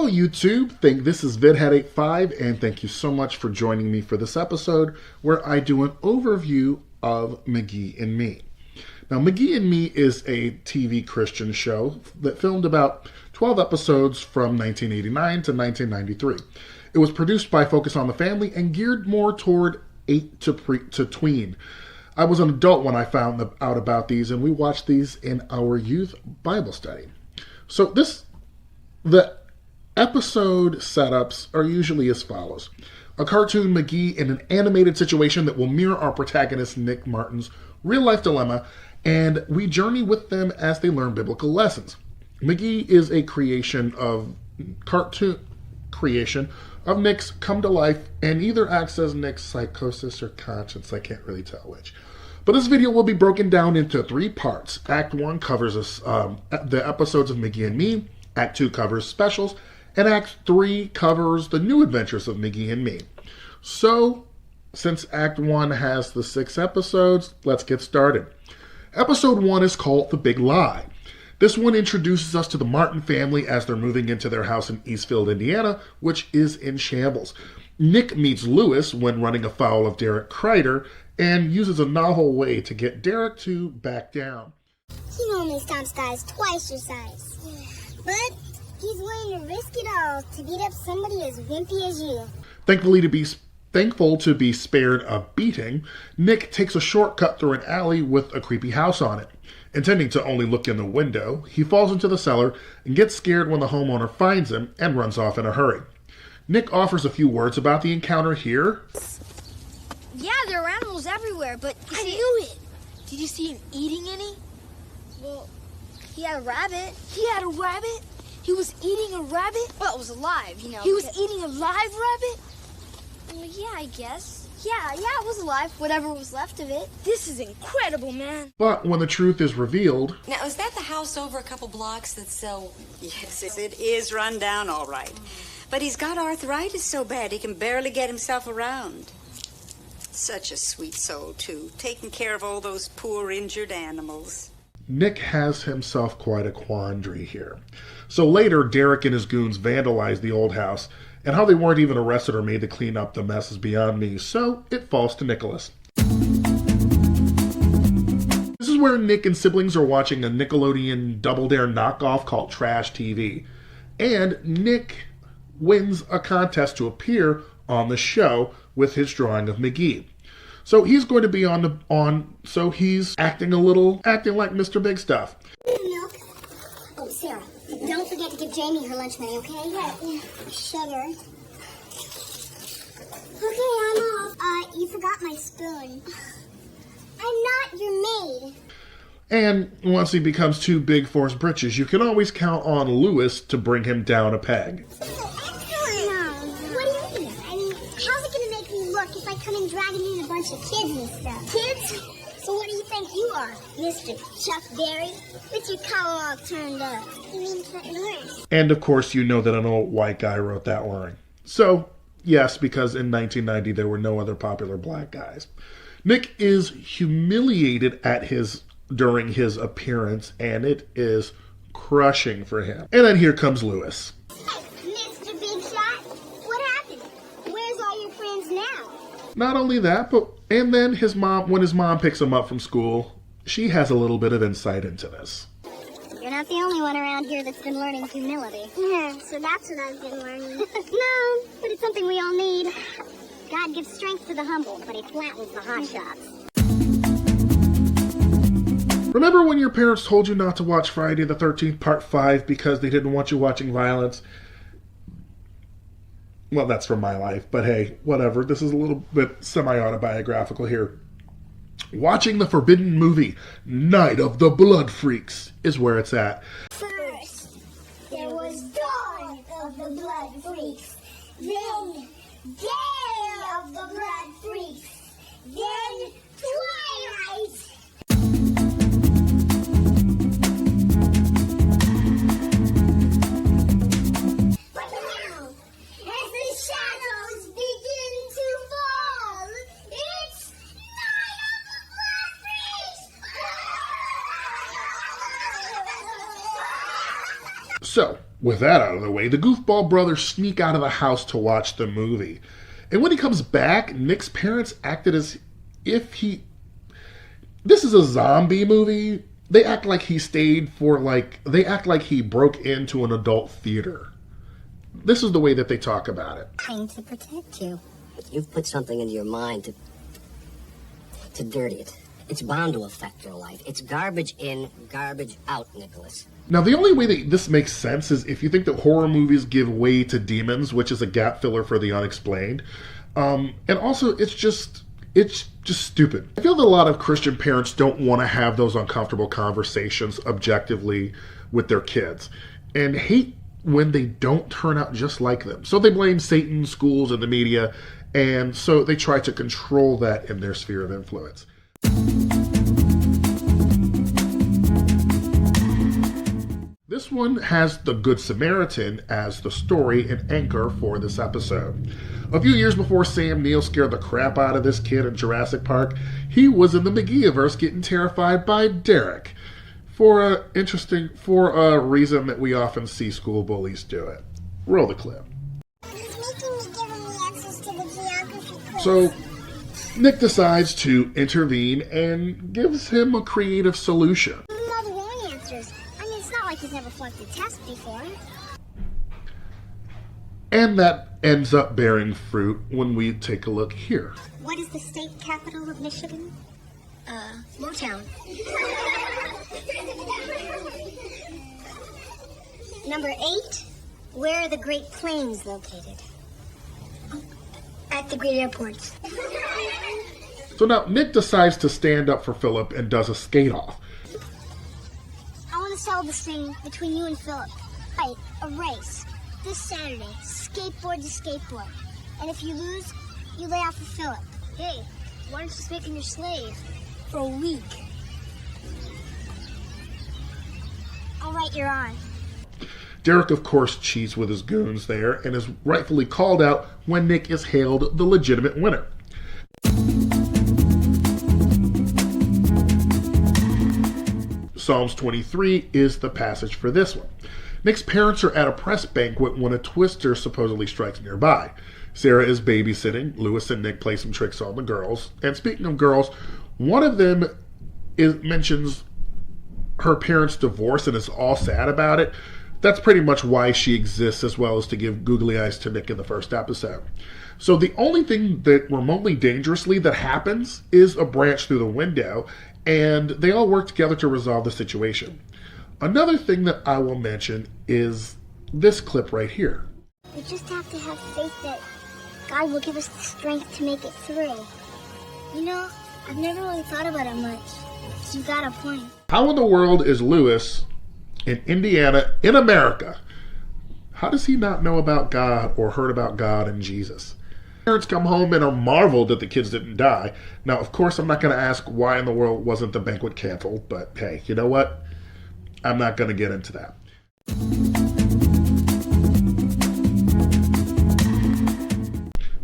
Hello YouTube, this is VidHead85 and thank you so much for joining me for this episode where I do an overview of McGee and Me. Now McGee and Me is a TV Christian show that filmed about 12 episodes from 1989 to 1993. It was produced by Focus on the Family and geared more toward 8 to tween. I was an adult when I found out about these and we watched these in our youth Bible study. So the episode setups are usually as follows. A cartoon McGee in an animated situation that will mirror our protagonist Nick Martin's real-life dilemma, and we journey with them as they learn biblical lessons. McGee is a cartoon creation of Nick's come to life and either acts as Nick's psychosis or conscience. I can't really tell which. But this video will be broken down into 3 parts. Act 1 covers the episodes of McGee and Me. Act 2 covers specials. And Act 3 covers the new adventures of McGee and Me. So, since Act 1 has the 6 episodes, let's get started. Episode 1 is called The Big Lie. This one introduces us to the Martin family as they're moving into their house in Eastfield, Indiana, which is in shambles. Nick meets Lewis when running afoul of Derek Kreider and uses a novel way to get Derek to back down. He normally stomps guys twice your size. But he's willing to risk it all to beat up somebody as wimpy as you. Thankful to be spared a beating, Nick takes a shortcut through an alley with a creepy house on it. Intending to only look in the window, he falls into the cellar and gets scared when the homeowner finds him and runs off in a hurry. Nick offers a few words about the encounter here. Yeah, there are animals everywhere, but I knew it! Did you see him eating any? Well, he had a rabbit. He had a rabbit? He was eating a rabbit? Well, it was alive, you know. He was eating a live rabbit? Well, yeah, I guess. Yeah, it was alive, whatever was left of it. This is incredible, man. But when the truth is revealed... Now, is that the house over a couple blocks that's so... Yes, it is run down all right. But he's got arthritis so bad he can barely get himself around. Such a sweet soul, too, taking care of all those poor injured animals. Nick has himself quite a quandary here. So later, Derek and his goons vandalize the old house, and how they weren't even arrested or made to clean up the mess is beyond me, so it falls to Nicholas. This is where Nick and siblings are watching a Nickelodeon Double Dare knockoff called Trash TV, and Nick wins a contest to appear on the show with his drawing of McGee. So he's going to be so he's acting like Mr. Big Stuff. Milk. Oh, Sarah, don't forget to give Jamie her lunch money, okay? Yeah. Sugar. Okay, I'm off. You forgot my spoon. I'm not your maid. And once he becomes too big for his britches, you can always count on Lewis to bring him down a peg. Coming dragging in a bunch of kids and stuff. Kids? So what do you think you are, Mr. Chuck Berry? With your collar all turned up. You mean Chuck Norris? And of course you know that an old white guy wrote that line. So, yes, because in 1990 there were no other popular black guys. Nick is humiliated during his appearance, and it is crushing for him. And then here comes Lewis. Hey, Mr. Big Shot, what happened? Where's all your friends now? Not only that, and then when his mom picks him up from school, she has a little bit of insight into this. You're not the only one around here that's been learning humility. Yeah, so that's what I've been learning. No, but it's something we all need. God gives strength to the humble, but he flattens the hotshots. Remember when your parents told you not to watch Friday the 13th Part 5 because they didn't want you watching violence? Well, that's from my life, but hey, whatever. This is a little bit semi-autobiographical here. Watching the forbidden movie, Night of the Blood Freaks, is where it's at. First, there was Dawn of the Blood Freaks, then Day of the Blood Freaks, then Twilight. So, With that out of the way, the goofball brothers sneak out of the house to watch the movie. And when he comes back, Nick's parents acted as if he... This is a zombie movie. They act like he stayed for They act like he broke into an adult theater. This is the way that they talk about it. Trying to protect you. You've put something into your mind to dirty it. It's bound to affect your life. It's garbage in, garbage out, Nicholas. Now, the only way that this makes sense is if you think that horror movies give way to demons, which is a gap filler for the unexplained. And also, it's just stupid. I feel that a lot of Christian parents don't want to have those uncomfortable conversations objectively with their kids and hate when they don't turn out just like them. So they blame Satan, schools, and the media, and so they try to control that in their sphere of influence. This one has the Good Samaritan as the story and anchor for this episode. A few years before Sam Neill scared the crap out of this kid in Jurassic Park, he was in the McGee-averse getting terrified by Derek. For a reason that we often see school bullies do it. Roll the clip. He's making me give him the answers to the geography quiz. So, Nick decides to intervene and gives him a creative solution. All the wrong answers. I mean, it's not like he's never flunked a test before. And that ends up bearing fruit when we take a look here. What is the state capital of Michigan? Motown. Number 8. Where are the Great Plains located? At the great airports. So now Nick decides to stand up for Philip and does a skate off. I want to settle this thing between you and Philip. Right, a race. This Saturday, skateboard to skateboard. And if you lose, you lay off with Philip. Hey, why don't you just make him your slave for a week? All right, you're on. Derek, of course, cheats with his goons there and is rightfully called out when Nick is hailed the legitimate winner. Psalms 23 is the passage for this one. Nick's parents are at a press banquet when a twister supposedly strikes nearby. Sarah is babysitting. Lewis and Nick play some tricks on the girls. And speaking of girls, one of them mentions her parents' divorce and is all sad about it. That's pretty much why she exists, as well as to give googly eyes to Nick in the first episode. So the only thing that remotely dangerously that happens is a branch through the window, and they all work together to resolve the situation. Another thing that I will mention is this clip right here. We just have to have faith that God will give us the strength to make it through. You know, I've never really thought about it much. You got a point. How in the world is Lewis in Indiana, in America? How does he not know about God or heard about God and Jesus? Parents come home and are marveled that the kids didn't die. Now, of course, I'm not going to ask why in the world wasn't the banquet canceled, but hey, you know what? I'm not going to get into that.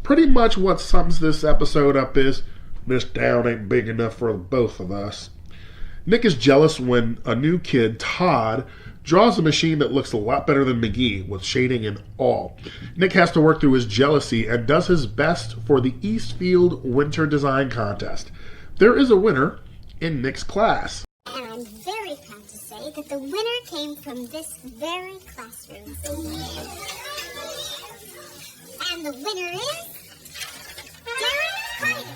Pretty much what sums this episode up is, this town ain't big enough for both of us. Nick is jealous when a new kid, Todd, draws a machine that looks a lot better than McGee, with shading and all. Nick has to work through his jealousy and does his best for the Eastfield Winter Design Contest. There is a winner in Nick's class. And I'm very proud to say that the winner came from this very classroom. And the winner is Derek Carter.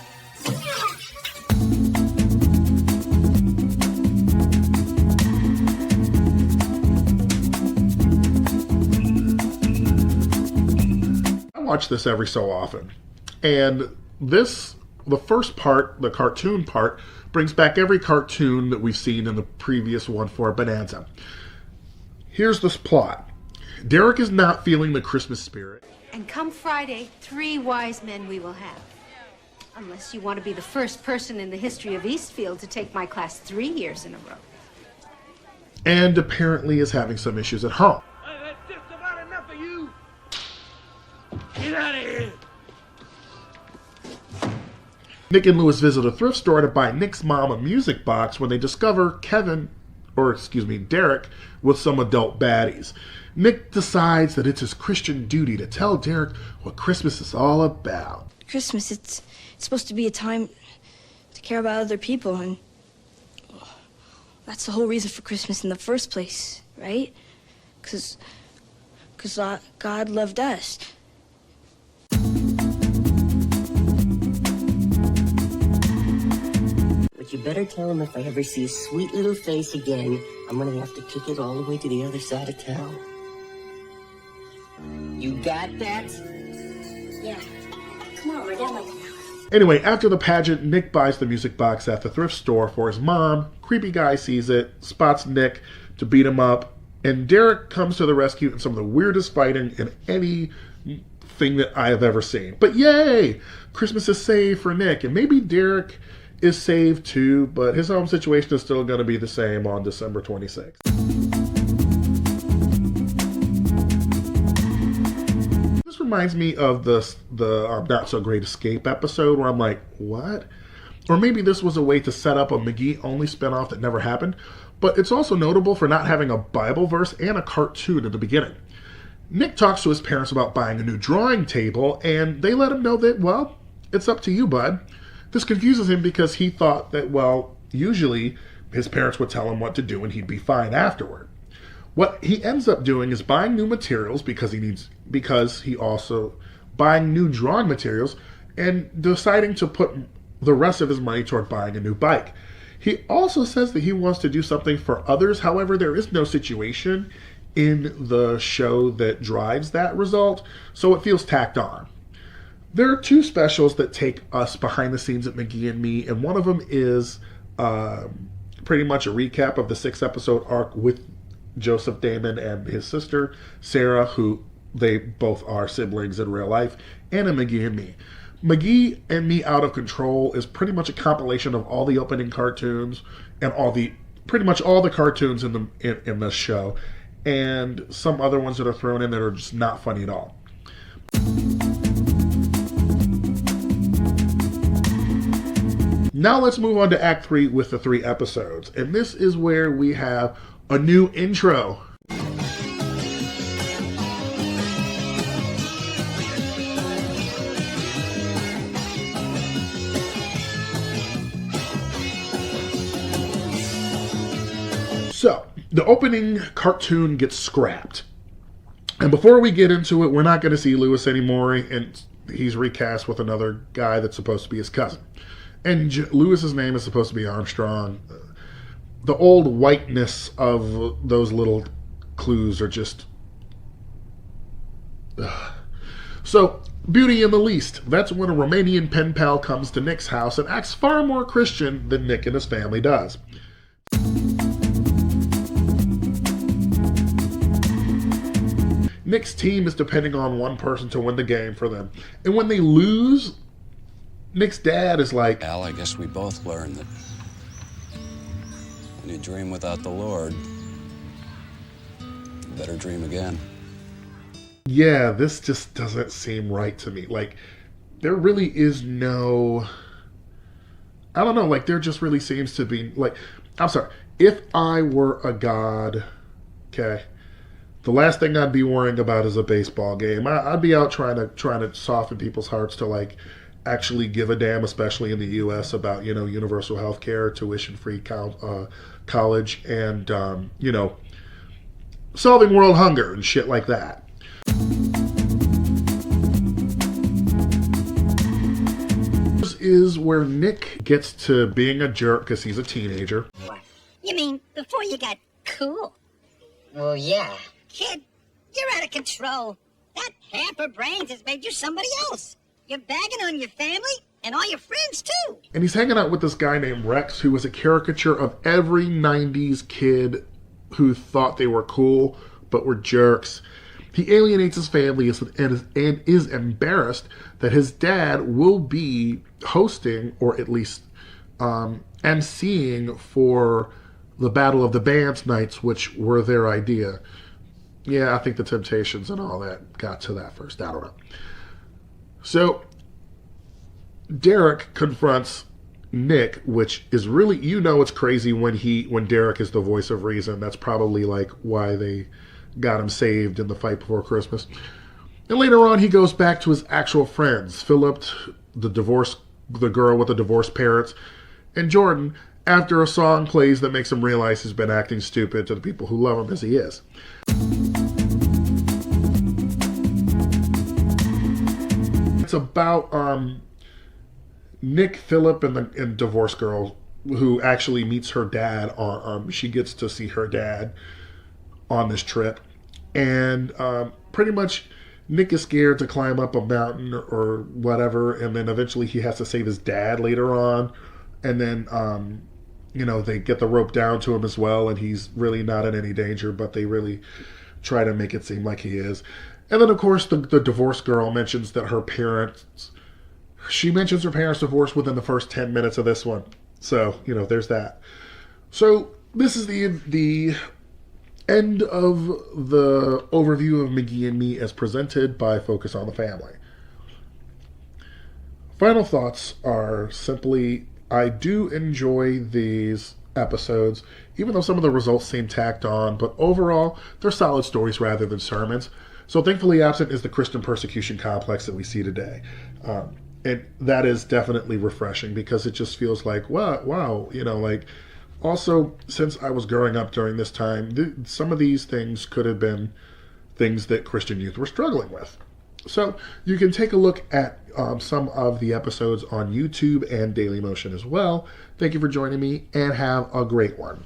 I watch this every so often, and the first part, the cartoon part, brings back every cartoon that we've seen in the previous one for Bonanza. Here's this plot. Derek is not feeling the Christmas spirit. And come Friday, 3 wise men we will have. Unless you want to be the first person in the history of Eastfield to take my class 3 years in a row. And apparently is having some issues at home. I've had just about enough of you. Get out of here. Nick and Lewis visit a thrift store to buy Nick's mom a music box when they discover Kevin Derek with some adult baddies. Nick decides that it's his Christian duty to tell Derek what Christmas is all about. Christmas, it's supposed to be a time to care about other people, and that's the whole reason for Christmas in the first place, right? Because God loved us. But you better tell him if I ever see his sweet little face again, I'm gonna have to kick it all the way to the other side of town. You got that? Yeah. Come on, we're done like now. Anyway, after the pageant, Nick buys the music box at the thrift store for his mom. Creepy guy sees it, spots Nick to beat him up, and Derek comes to the rescue in some of the weirdest fighting in anything that I have ever seen. But yay! Christmas is saved for Nick, and maybe Derek is saved too, but his home situation is still going to be the same on December 26th. This reminds me of the Not So Great Escape episode where I'm like, what? Or maybe this was a way to set up a McGee-only spinoff that never happened, but it's also notable for not having a Bible verse and a cartoon at the beginning. Nick talks to his parents about buying a new drawing table, and they let him know that, well, it's up to you, bud. This confuses him because he thought that, well, usually his parents would tell him what to do and he'd be fine afterward. What he ends up doing is buying new materials because he also buying new drawing materials and deciding to put the rest of his money toward buying a new bike. He also says that he wants to do something for others. However, there is no situation in the show that drives that result, so it feels tacked on. There are two specials that take us behind the scenes at McGee and Me, and one of them is pretty much a recap of the 6-episode arc with Joseph Damon and his sister, Sarah, who they both are siblings in real life, and in McGee and Me. McGee and Me Out of Control is pretty much a compilation of all the opening cartoons and pretty much all the cartoons in the show, and some other ones that are thrown in that are just not funny at all. Now let's move on to Act 3 with the 3 episodes. And this is where we have a new intro. So, the opening cartoon gets scrapped. And before we get into it, we're not going to see Lewis anymore, and he's recast with another guy that's supposed to be his cousin. And Lewis's name is supposed to be Armstrong. The old whiteness of those little clues are just... So, Beauty and the Least. That's when a Romanian pen pal comes to Nick's house and acts far more Christian than Nick and his family does. Nick's team is depending on one person to win the game for them. And when they lose, Nick's dad is like, Al, I guess we both learned that when you dream without the Lord, you better dream again. Yeah, this just doesn't seem right to me. Like, there really is no... I don't know, like, there just really seems to be, like... I'm sorry. If I were a god, okay, the last thing I'd be worrying about is a baseball game. I'd be out trying to soften people's hearts to, like, actually give a damn, especially in the U.S., about, you know, universal health care, tuition-free college, and, you know, solving world hunger and shit like that. This is where Nick gets to being a jerk because he's a teenager. You mean before you got cool? Well, yeah. Kid, you're out of control. That hamper brains has made you somebody else. You're bagging on your family and all your friends, too. And he's hanging out with this guy named Rex, who was a caricature of every 90s kid who thought they were cool but were jerks. He alienates his family and is embarrassed that his dad will be hosting, or at least emceeing, for the Battle of the Bands nights, which were their idea. Yeah, I think the Temptations and all that got to that first. I don't know. So, Derek confronts Nick, which is really, it's crazy when Derek is the voice of reason. That's probably like why they got him saved in the fight before Christmas. And later on, he goes back to his actual friends, Philip, the girl with the divorced parents, and Jordan, after a song plays that makes him realize he's been acting stupid to the people who love him as he is. It's about Nick, Philip, and the divorced girl who actually meets her dad. She gets to see her dad on this trip. And pretty much Nick is scared to climb up a mountain or whatever, and then eventually he has to save his dad later on. And then, they get the rope down to him as well, and he's really not in any danger, but they really try to make it seem like he is. And then, of course, the divorced girl mentions that she mentions her parents' divorce within the first 10 minutes of this one. So, there's that. So, this is the end of the overview of McGee and Me as presented by Focus on the Family. Final thoughts are simply, I do enjoy these episodes, even though some of the results seem tacked on, but overall, they're solid stories rather than sermons. So thankfully absent is the Christian persecution complex that we see today. And that is definitely refreshing because it just feels like, wow, also, since I was growing up during this time, some of these things could have been things that Christian youth were struggling with. So you can take a look at some of the episodes on YouTube and Daily Motion as well. Thank you for joining me, and have a great one.